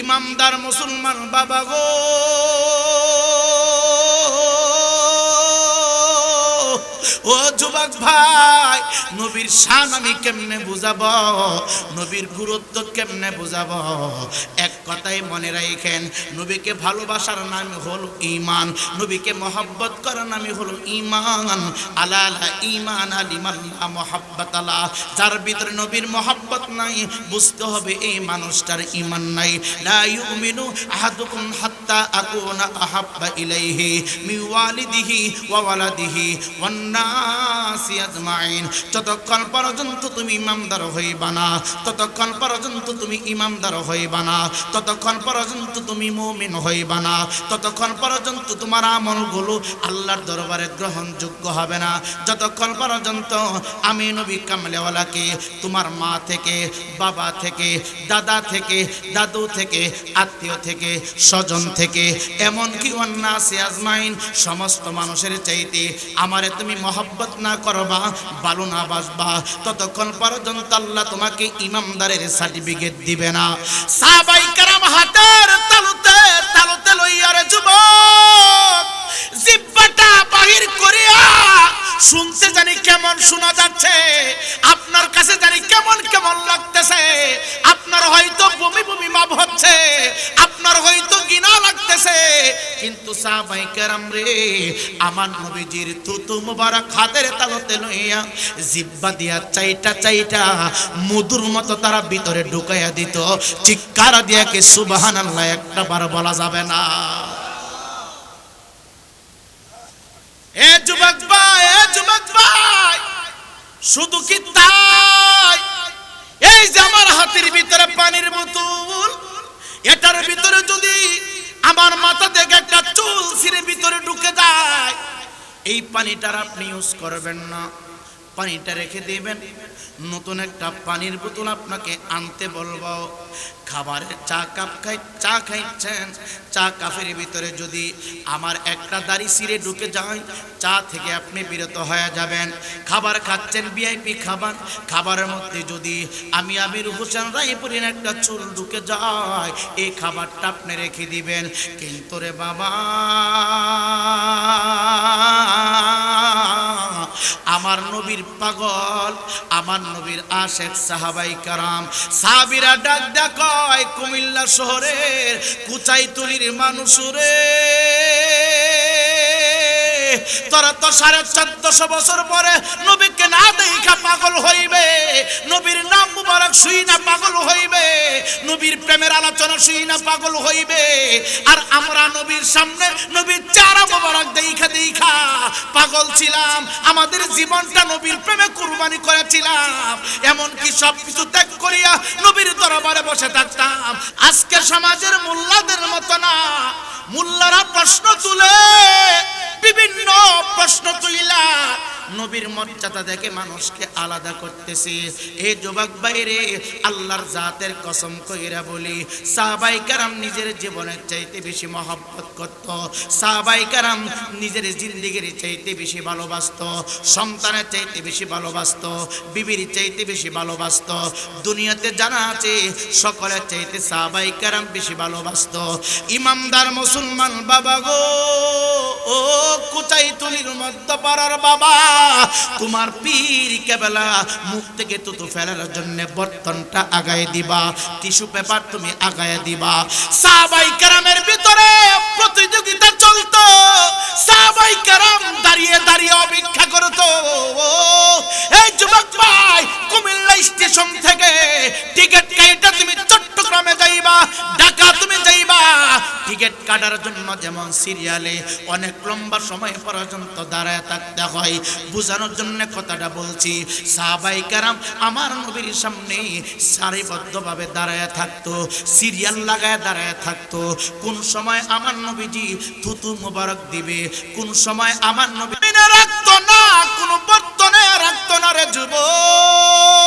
ইমানদার মুসলমান বাবা গো, ও যুবক ভাই, নবীর শান আমি কেমনে বুঝাবো, নবীর গুরুত্ব কেমনে বুঝাবো? এক কথাই মনে রাখেন, নবীকে ভালোবাসার নাম হলো ঈমান, নবীকে মহব্বত করার নাম হলো ঈমান। আলা লা ঈমান লিমান লা মুহাব্বাত লা, যার ভিতরে নবীর মহব্বত নাই, বুঝতে হবে এই মানুষটার ঈমান নাই। লা ইউমিনু আহাদুকুম হাত্তা আকুনা আহাব্বা ইলাইহি মিন ওয়ালিদিহি ওয়া ওয়ালাদিহি ওয়ান নাসি আজমাইন। যতক্ষণ পর্যন্ত তুমি ইমানদার হইবা না, ততক্ষণ পর্যন্ত তুমি ইমানদার হইবা না, ততক্ষণ পর্যন্ত তুমি মুমিন হইবা না, ততক্ষণ পর্যন্ত তোমার আমলগুলো আল্লাহর দরবারে গ্রহণযোগ্য হবে না। যতক্ষণ পর্যন্ত আমি নবী কামলেওয়ালাকে তোমার মা থেকে, বাবা থেকে, দাদা থেকে, দাদু থেকে, আত্মীয় থেকে, স্বজন থেকে, এমনকি ওয়ান্নাসি আজমাইন সমস্ত মানুষের চাইতে আমারে তুমি মহব্বত না করবা, ভালো না বাসবা, ততক্ষণ পর্যন্ত আল্লাহ তোমাকে ইমানদারের সার্টিফিকেট দিবে না। সাহাবায়ে কেরাম হাতের তালুতে তালুতে লইয়া রে যুবক, জিহ্বাটা বাহির করিয়া শুনতে জানি কেমন শোনা যাচ্ছে, আপনার কাছে জানি কেমন কেমন লাগতেছে, আপনার হয়তো বমি বমি ভাব হচ্ছে, আপনার হয়তো ঘৃণা লাগতেছে, কিন্তু সাহাবায়ে কেরাম রে, আমার নবীজির থুতু মুবারক হাতের তালুতে লইয়া জিহ্বা দিয়া চাইটা চাইটা মধুর মতো তারা ভিতরে ঢুকাইয়া দিত। চিৎকার দিয়া কি সুবহানাল্লাহ একটা বার বলা যাবে না? এ যুবক ভাই, এ যুবক ভাই, শুধু কি তাই? এই যে আমার হাতের ভিতরে পানির বোতল, এটার ভিতরে যদি আমার মাথা থেকে একটা চুল ছিঁড়ে ভিতরে ঢুকে যায়, এই পানিটার আপনি ইউজ করবেন না, পানিটা রেখে দিবেন। নতুন একটা পানির বোতল আপনাকে আনতে বলবো। খাবারের চা খাইছেন, চা কাপের ভিতরে যদি আমার একটা দাড়ি ছিঁড়ে ঢুকে যায়, চা থেকে আপনি বিরত হয়ে যাবেন। খাবার খাচ্ছেন ভিআইপি খাবার, খাবারের মধ্যে যদি আমি আমির হোসেন রায়পুরের একটা চুল ঢুকে যায়, এই খাবারটা আপনি রেখে দিবেন। কিন্তু রে বাবা, আমার নবীর পাগল, আমার নবীর আশেক সাহাবায়ে কেরাম, সাহাবীরা ডাক দেয়, কুমিল্লা শহরের কুচাইতুলির মানুষ রে, তোরা তো 1450 বছর পরে নবীকে না দেখা পাগল হইবে, নবীর নাম মুবারক শুই না পাগল হইবে, নবীর প্রেমের আলোচনা শুই না পাগল হইবে, আর আমরা নবীর সামনে নবীর চেহারা মুবারক দেখা দেখা পাগল ছিলাম, আমাদের জীবনটা নবীর প্রেমে কুরবানি করেছিলাম, এমনকি সবকিছু ত্যাগ করিয়া নবীর দরবারে বসে থাকতাম। আজকে সমাজের মোল্লাদের মতো না, মোল্লারা প্রশ্ন তুলে, বিভিন্ন প্রশ্ন তুইলা নবীর মর্যাদা দেখে মানুষকে আলাদা করতেছে। এই যুবক ভাইরে, আল্লাহর জাতের কসম কইরা বলি, সাহাবায়ে কেরাম নিজের জীবনের চাইতে বেশি মহব্বত করত, সাহাবায়ে কেরাম নিজের জিন্দেগির চাইতে বেশি ভালোবাসতো, সন্তানের চাইতে বেশি ভালোবাসতো, বিবির চাইতে বেশি ভালোবাসতো, দুনিয়াতে জানা আছে সকলের চাইতে সাহাবায়ে কেরাম বেশি ভালোবাসতো। ইমানদার মুসলমান বাবা গো, ও কুচাইতুলির মধ্যপাড়ার বাবা, তোমার পীর কেবলা মুখ থেকে তুতু ফেলার জন্য বর্তনটা আগায় দিবা, টিস্যু পেপার তুমি আগায় দিবা। সাহাবায়ে কেরামের ভিতরে প্রতিযোগিতা চলতো, সাহাবায়ে কেরাম দাঁড়িয়ে দাঁড়িয়ে অপেক্ষা করতো। এই যুবক ভাই, কুমিল্লা স্টেশন থেকে টিকিট কেটে তুমি চট্টগ্রামে যাইবা, ঢাকা তুমি যাইবা, টিকিট কাটার জন্য যেমন সিরিয়ালে অনেক লম্বা সময় পর্যন্ত দাঁড়ায় থাকতে হয়, বুঝানোর জন্য কথাটা বলছি। সাহাবায়ে কেরাম আমার নবীর সামনে সারিবদ্ধভাবে দাঁড়ায় থাকতো, সিরিয়াল লাগায় দাঁড়ায় থাকতো। কোন সময় আমার নবীজি থুতু মুবারক দিবে, কোন সময় আমার নবী রাখতো না, কোন বর্তনে রাখতো না রে যুবক।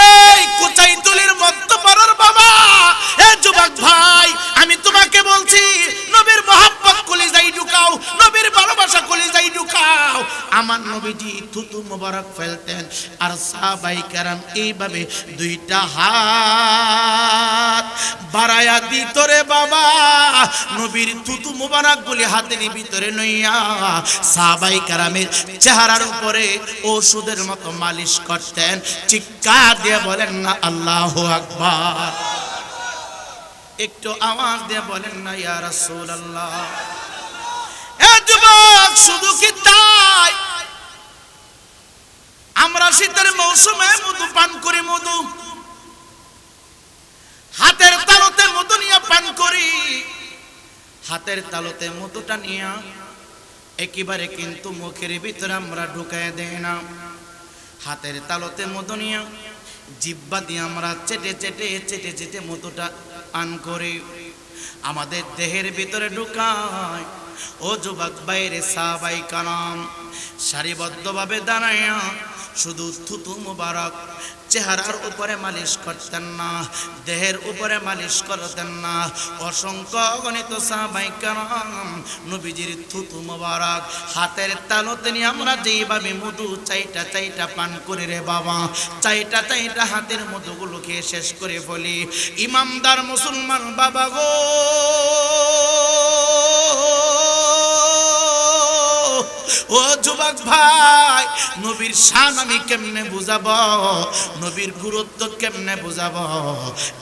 এই কুচাইতুলির মধ্যপাড়ার বাবা, এ যুবক ভাই, আমি তোমাকে বলছি, নবীর মহব্বত কলিজায় ঢুকাও, নবীর ভালোবাসা কলিজায় ঢুকাও। আমার নবীজি থুতু মুবারক ফেলতেন, আর সাহাবায়ে কেরাম এইভাবে দুইটা হাত বাড়ায়া দিত রে বাবা নবীর থুতু মুবারক গুলি হাতের ভিতরে নইয়া সাহাবায়ে কেরামের চেহারার উপরে ওষুধের মতো মালিশ করতেন। চিৎকার দিয়ে বলেন না আল্লাহু আকবার। একটু আওয়াজ দিয়ে বলেন না ইয়া রাসূলুল্লাহ। এ যুবক, শুধু কি তাই? আমরা শীতের মৌসুমে মধু পান করি, মধু হাতের তালুতে মধু নিয়ে পান করি। হাতের তালুতে মধুটা নিয়ে একেবারে কিন্তু মুখের ভিতরে আমরা ঢুকায় দেই না। হাতের তালুতে মধু নিয়ে জিহ্বা দিয়ে আমরা চেটে চেটে চেটে চেটে মধুটা পান করি, আমাদের দেহের ভিতরে ঢুকায়। ও যুবক বাইরে সাহাবায়ে কেরাম সারিবদ্ধভাবে দাঁড়ায়া শুধু থুতু মুবারক চেহারার উপরে মালিশ করতেন না, দেহের উপরে মালিশ করতেন না। অসংখ্য অগণিত সাহাবায়ে কেরাম নবীজির থুতু মুবারক হাতের তালুতে নিয়ে আমরা যেইভাবে মধু চাইটা চাইটা পান করি রে বাবা, চাইটা চাইটা হাতের মধুগুলো খেয়ে শেষ করে ফেলি। ইমানদার মুসলমান বাবা গো, ও যুবক ভাই, নবীর শান আমি কেমনে বুঝাবো, নবীর গুরুত্ব কেমনে বুঝাবো?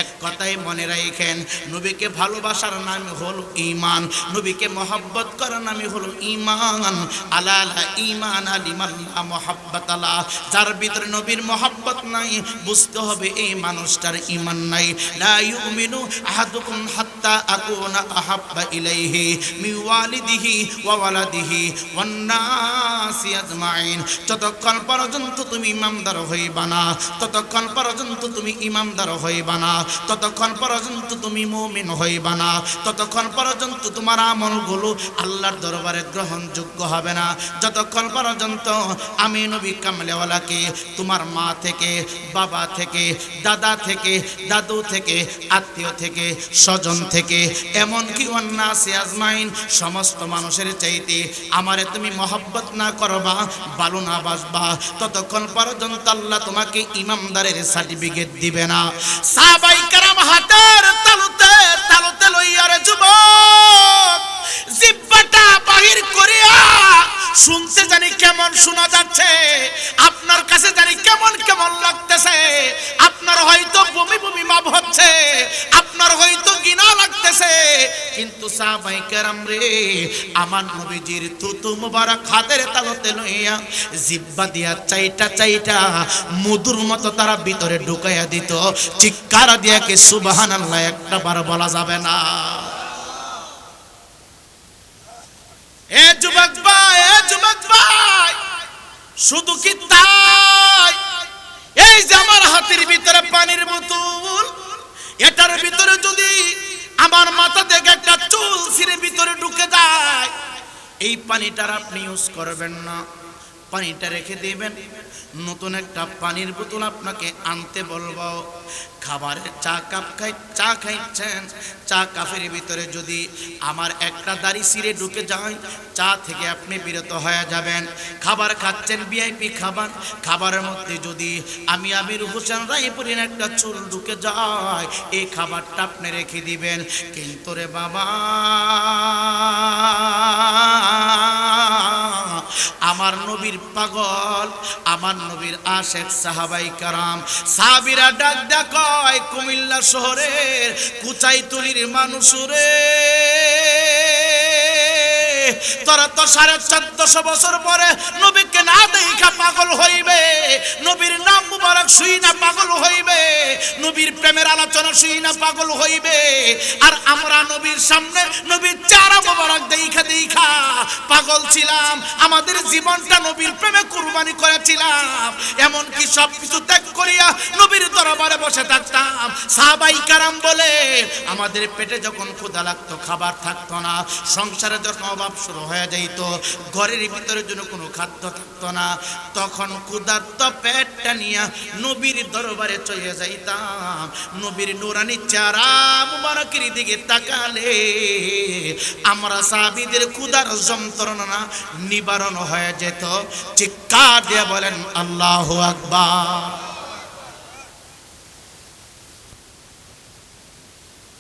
এক কথাই মনে রাখেন, নবীকে ভালোবাসার নাম হলো ঈমান, নবীকে মহব্বত করার নাম হলো ঈমান। আলা লা ঈমান লিমান লা মুহাব্বত আলা, যার ভিতরে নবীর মহব্বত নাই বুঝতে হবে এই মানুষটার ঈমান নাই। লা ইউমিনু আহাদুকুম হাত্তা আকুনা আহাব্বা ইলাইহি মিন ওয়ালিদিহি ওয়া ওয়ালাদিহি ওয়ান নাসি আজমাইন। যতক্ষণ পর্যন্ত তুমি ইমানদার হইবা না, ততক্ষণ পর্যন্ত তুমি ইমানদার হইবা না, ততক্ষণ পর্যন্ত তুমি মুমিন হইবা না, ততক্ষণ পর্যন্ত তোমার আমলগুলো আল্লাহর দরবারে গ্রহণযোগ্য হবে না। যতক্ষণ পর্যন্ত আমি নবী কামলেওয়ালাকে তোমার মা থেকে, বাবা থেকে, দাদা থেকে, দাদু থেকে, আত্মীয় থেকে, স্বজন থেকে, এমনকি ওয়ান্নাসি আজমাইন সমস্ত মানুষের চাইতে আমারে তুমি মহব্বত না করবা, ভালো না বাসবা, ততক্ষণ পর্যন্ত আল্লাহ তোমাকে ইমানদারের সার্টিফিকেট দিবে না। সাহাবায়ে কেরাম হাতের তালুতে তালুতে লইয়া রে যুবক জিহ্বাটা বাহির করিয়া শুনতে জানি কেমন শোনা যাচ্ছে, আপনার কাছে জানি কেমন কেমন লাগতেছে। আপনার হয়তো বমি বমি ভাব হচ্ছে, আপনার হয়তো ঘৃণা লাগতেছে, কিন্তু সাহাবায়ে কেরাম রে আমার নবীজির থুতু মুবারক হাতের তালুতে লইয়া জিহ্বা দিয়া চাইটা চাইটা মধুর মতো তারা ভিতরে ঢুকাইয়া দিত। চিৎকার দিয়া কি সুবহানাল্লাহ একটা বার বলা যাবে না? এ যুবক ভাই, এ যুবক ভাই, শুধু কি তাই? এই যে আমার হাতের ভিতরে পানির বোতল, এটার ভিতরে যদি আমার মাথা থেকে একটা চুল ছিঁড়ে ভিতরে ঢুকে যায়, এই পানিটার আপনি ইউজ করবেন না, পানিটা রেখে দিবেন। নতুন একটা পানির বোতল আপনাকে আনতে বলবো। খাবারের চা খাইছেন, চা কাপের ভিতরে যদি আমার একটা দাড়ি ছিঁড়ে ঢুকে যায়, চা থেকে আপনি বিরত হয়ে যাবেন। খাবার খাচ্ছেন ভিআইপি খাবার, খাবারের মধ্যে যদি আমি আমির হোসেন রায়পুরের একটা চুল ঢুকে যায়, এই খাবারটা আপনি রেখে দিবেন। কিন্তু রে বাবা, আমার নবীর পাগল, আমার নবীর আশেক সাহাবায়ে কেরাম সাহাবীরা ডাক দেয়, কুমিল্লা শহরের কুচাইতলির মানুষ রে, তোরা তো 1450 বছর পরে নবীকে না দেখা পাগল হইবে, নবীর নাম মুবারক শুই না পাগল হইবে, নবীর প্রেমের আলোচনা শুই না পাগল হইবে। আর আমরা নবীর সামনে নবীর চেহারা মুবারক দেখা দেখা পাগল ছিলাম, আমাদের জীবনটা নবীর প্রেমে কুরবানি করেছিলাম, এমনকি সব কিছু ত্যাগ করিয়া নবীর দরবারে বসে থাকতাম। সাহাবায়ে কেরাম বলে আমাদের পেটে যখন ক্ষুধা লাগতো, খাবার থাকতো না, সংসারে যখন অভাব শুরু হয়ে যাইত, ঘরের ভিতরে যেন কোনো খাদ্য থাকতো না, তখন ক্ষুধার্ত পেটটা নিয়ে নবীর দরবারে চলে যাইতাম। নবীর নুরানি চেহারা মুবারকের দিকে তাকালে আমরা সাহাবীদের ক্ষুধার যন্ত্রণা নিবারণ হয়ে যেত। চিৎকার দিয়ে বলেন আল্লাহু আকবার।